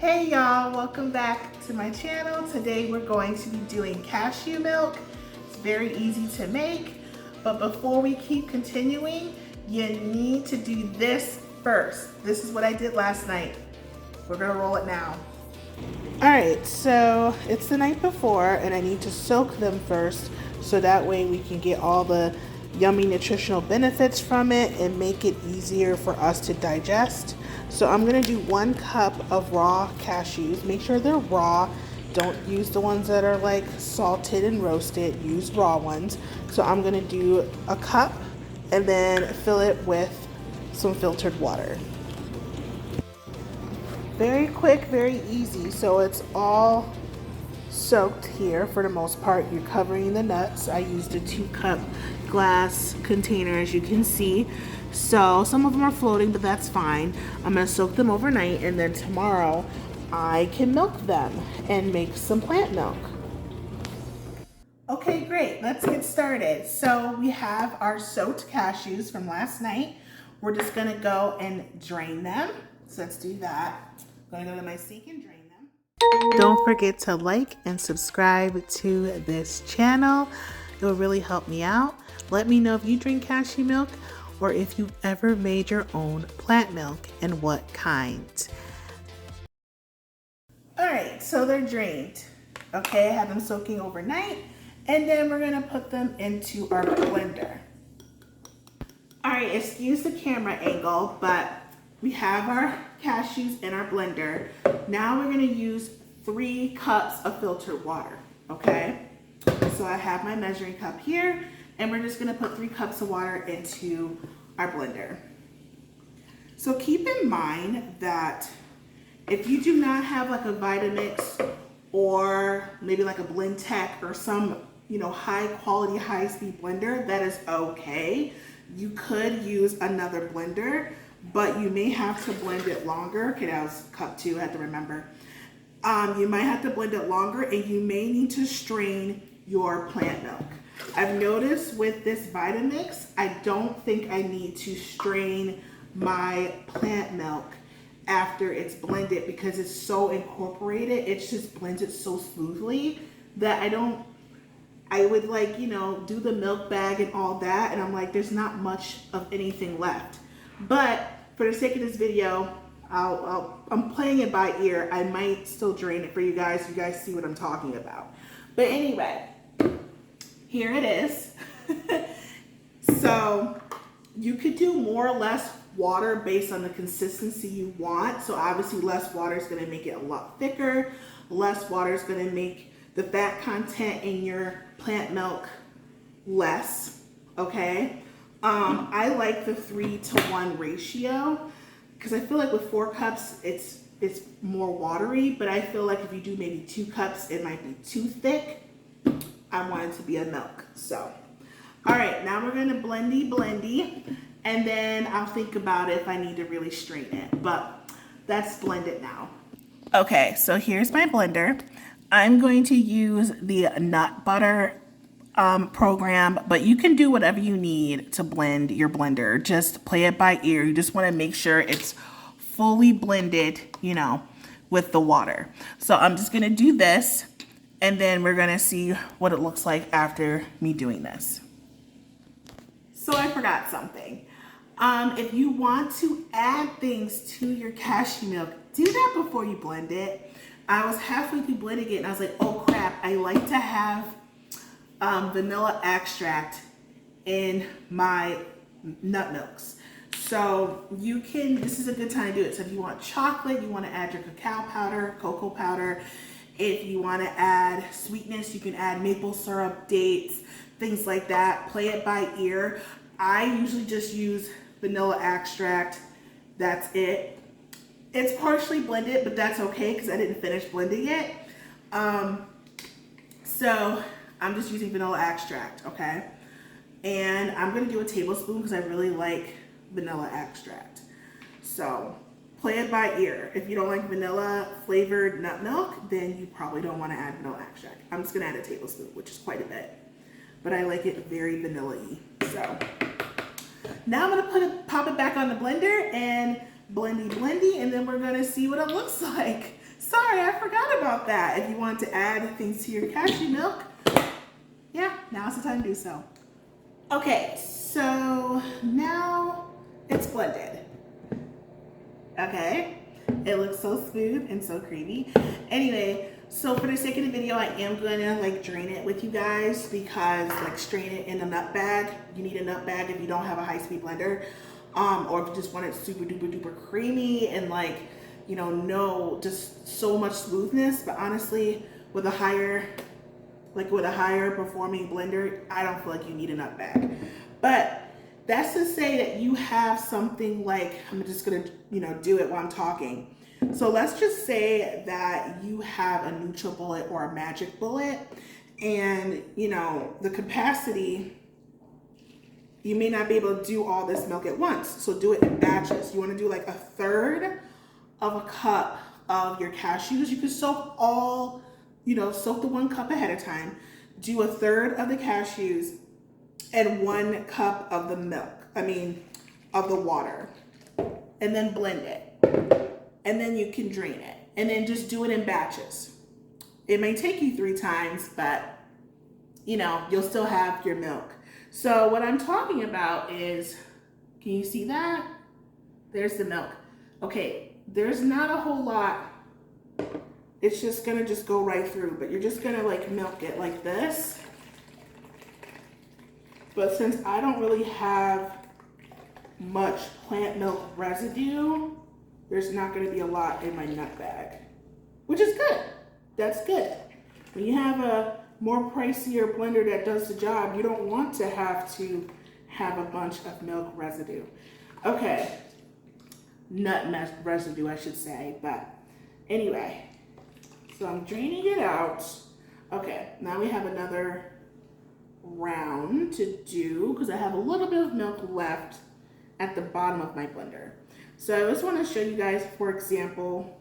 Hey y'all, welcome back to my channel. Today we're going to be doing cashew milk. It's very easy to make, but before we keep continuing, you need to do this first. This is what I did last night. We're gonna roll it now. All right, so it's the night before and I need to soak them first so that way we can get all the yummy nutritional benefits from it and make it easier for us to digest. So I'm gonna do 1 cup of raw cashews. Make sure they're raw. Don't use the ones that are like salted and roasted. Use raw ones. So I'm gonna do a cup and then fill it with some filtered water. Very quick, very easy. So it's all soaked here for the most part. You're covering the nuts. I used a 2-cup glass container, as you can see. So some of them are floating, but that's fine. I'm gonna soak them overnight and then tomorrow I can milk them and make some plant milk. Okay, great, let's get started. So we have our soaked cashews from last night. We're just gonna go and drain them. So let's do that. I'm gonna go to my sink and drain them. Don't forget to like and subscribe to this channel. It will really help me out. Let me know if you drink cashew milk or if you've ever made your own plant milk and what kind. All right, so they're drained. Okay, I have them soaking overnight, and then we're gonna put them into our blender. All right, excuse the camera angle, but we have our cashews in our blender. Now we're gonna use 3 cups of filtered water, okay? So I have my measuring cup here, and we're just gonna put 3 cups of water into our blender. So keep in mind that if you do not have like a Vitamix or maybe like a Blend Tech or some, high quality, high speed blender, that is okay. You could use another blender, but you may have to blend it longer. Okay, that was cup 2, I had to remember. You might have to blend it longer and you may need to strain your plant milk. I've noticed with this Vitamix, I don't think I need to strain my plant milk after it's blended because it's so incorporated. It just blends it so smoothly that I would do the milk bag and all that, and I'm like, there's not much of anything left. But for the sake of this video, I'm playing it by ear. I might still drain it for you guys. You guys see what I'm talking about. But anyway, here it is. So you could do more or less water based on the consistency you want. So obviously less water is going to make it a lot thicker. Less water is going to make the fat content in your plant milk less. Okay. I like the 3-to-1 ratio because I feel like with 4 cups, it's more watery, but I feel like if you do maybe 2 cups, it might be too thick. I want it to be a milk. So, all right, now we're gonna blendy, and then I'll think about it if I need to really strain it, but that's blended now. Okay, so here's my blender. I'm going to use the nut butter program, but you can do whatever you need to blend your blender. Just play it by ear. You just want to make sure it's fully blended, with the water. So I'm just going to do this, and then we're going to see what it looks like after me doing this. So I forgot something. If you want to add things to your cashew milk, do that before you blend it. I was halfway through blending it and I was like, oh crap, I like to have vanilla extract in my nut milks. So this is a good time to do it. So if you want chocolate, you want to add your cacao powder, cocoa powder. If you want to add sweetness, you can add maple syrup, dates, things like that. Play it by ear. I usually just use vanilla extract. That's it. It's partially blended, but that's okay because I didn't finish blending it. So I'm just using vanilla extract, okay? And I'm gonna do a tablespoon because I really like vanilla extract. So play it by ear. If you don't like vanilla flavored nut milk, then you probably don't want to add vanilla extract. I'm just gonna add a tablespoon, which is quite a bit, but I like it very vanilla-y. So now I'm gonna pop it back on the blender and blendy, and then we're gonna see what it looks like. sorry, I forgot about that. If you want to add things to your cashew milk, yeah, now's the time to do so. Okay, so now it's blended. Okay, it looks so smooth and so creamy. Anyway, so for the sake of the video, I am gonna like drain it with you guys, because like strain it in a nut bag. You need a nut bag if you don't have a high-speed blender, or if you just want it super duper duper creamy and like, you know, no, just so much smoothness. But honestly, with a higher performing blender, I don't feel like you need a nut bag. But that's to say that you have something like, I'm just gonna, you know, do it while I'm talking. So let's just say that you have a NutriBullet or a Magic Bullet, and you know, the capacity, you may not be able to do all this milk at once. So do it in batches. You wanna do like 1/3 of a cup of your cashews. You can soak all, you know, soak the 1 cup ahead of time. Do 1/3 of the cashews and 1 cup of the milk, of the water, and then blend it. And then you can drain it. And then just do it in batches. It may take you 3 times, but you know, you'll still have your milk. So what I'm talking about is, can you see that? There's the milk. Okay, there's not a whole lot. It's just gonna go right through, but you're just gonna like milk it like this. But since I don't really have much plant milk residue, there's not gonna be a lot in my nut bag, which is good. That's good. When you have a more pricier blender that does the job, you don't want to have a bunch of milk residue. Okay, nut residue, I should say, but anyway. So I'm draining it out. Okay, now we have another round to do, because I have a little bit of milk left at the bottom of my blender. So I just want to show you guys, for example,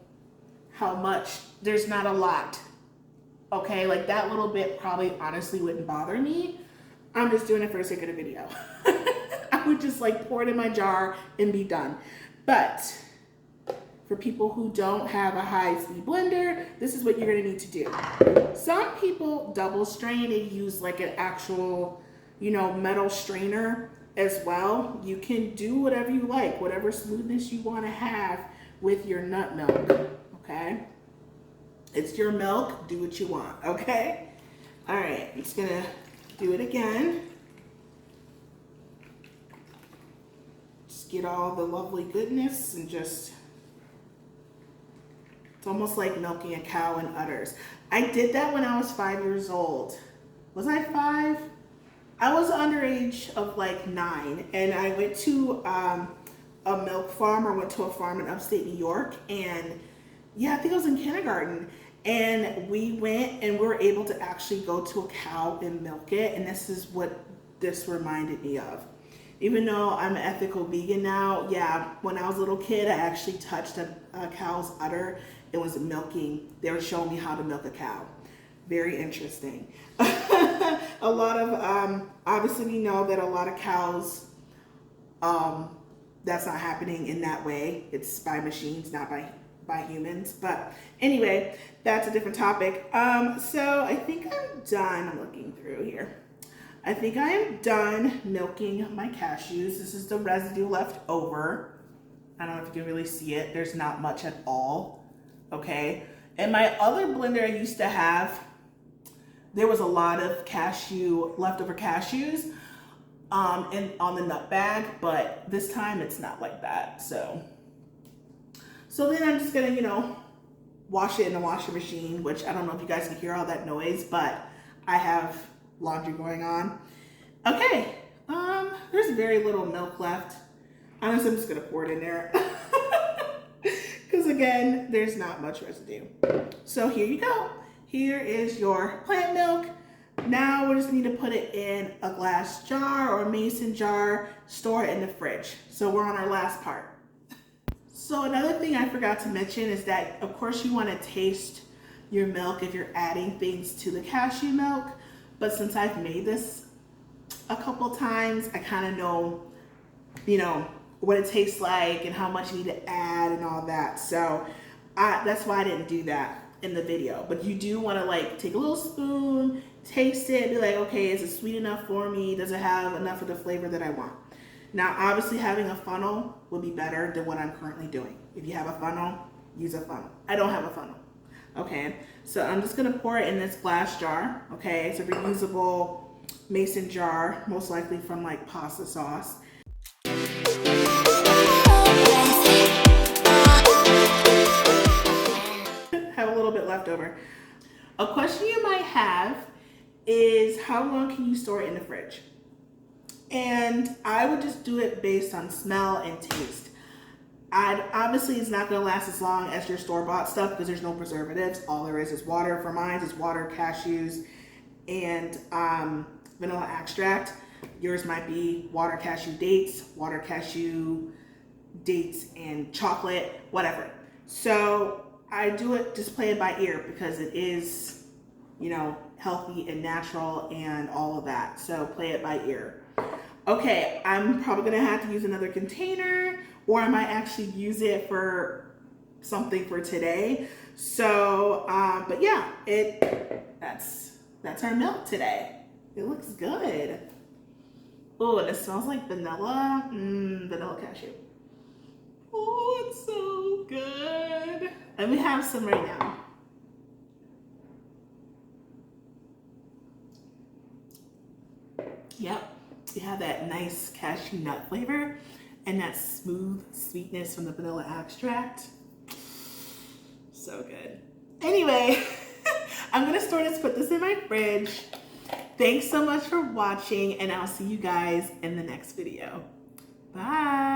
how much, there's not a lot. Okay, like that little bit probably honestly wouldn't bother me. I'm just doing it for the sake of the video. I would just like pour it in my jar and be done. But for people who don't have a high-speed blender, this is what you're gonna need to do. Some people double strain and use like an actual, you know, metal strainer as well. You can do whatever you like, whatever smoothness you wanna have with your nut milk, okay? It's your milk, do what you want, okay? All right, I'm just gonna do it again. Just get all the lovely goodness and just, it's almost like milking a cow in udders. I did that when I was 5 years old. Was I 5? I was underage of like 9, and I went to a milk farm. I went to a farm in upstate New York, and yeah, I think I was in kindergarten. And we went and we were able to actually go to a cow and milk it. And this is what this reminded me of. Even though I'm an ethical vegan now, yeah, when I was a little kid, I actually touched a cow's udder. It was milking. They were showing me how to milk a cow. Very interesting. A lot of, obviously we know that a lot of cows, that's not happening in that way. It's by machines, not by humans. But anyway, that's a different topic. So I think I'm done. I'm looking through here. I think I am done milking my cashews. This is the residue left over. I don't know if you can really see it. There's not much at all. Okay. And my other blender I used to have, there was a lot of leftover cashews and on the nut bag, but this time it's not like that. So then I'm just gonna, you know, wash it in the washing machine, which I don't know if you guys can hear all that noise, but I have laundry going on. Okay, there's very little milk left. Honestly, I'm just gonna pour it in there. Because again, there's not much residue. So here you go. Here is your plant milk. Now we just need to put it in a glass jar or a mason jar, store it in the fridge. So we're on our last part. So another thing I forgot to mention is that, of course, you want to taste your milk if you're adding things to the cashew milk. But since I've made this a couple times, I kind of know, you know, what it tastes like and how much you need to add and all that. So That's why I didn't do that in the video. But you do want to like take a little spoon, taste it, be like, okay, is it sweet enough for me? Does it have enough of the flavor that I want? Now, obviously having a funnel would be better than what I'm currently doing. If you have a funnel, use a funnel. I don't have a funnel. Okay, so I'm just gonna pour it in this glass jar. Okay, it's a reusable mason jar, most likely from like pasta sauce. Have a little bit left over. A question you might have is how long can you store it in the fridge? And I would just do it based on smell and taste. Obviously, it's not gonna last as long as your store-bought stuff because there's no preservatives. All there is water. For mine, it's water, cashews, and vanilla extract. Yours might be water, cashew dates, and chocolate, whatever. So I do it, just play it by ear because it is, you know, healthy and natural and all of that. So play it by ear. Okay, I'm probably gonna have to use another container, or I might actually use it for something for today. So, but yeah, that's our milk today. It looks good. Oh, and it smells like vanilla, vanilla cashew. Oh, it's so good. And we have some right now. Yep. You have that nice cashew nut flavor and that smooth sweetness from the vanilla extract. So good. Anyway, I'm gonna put this in my fridge. Thanks so much for watching, and I'll see you guys in the next video. Bye.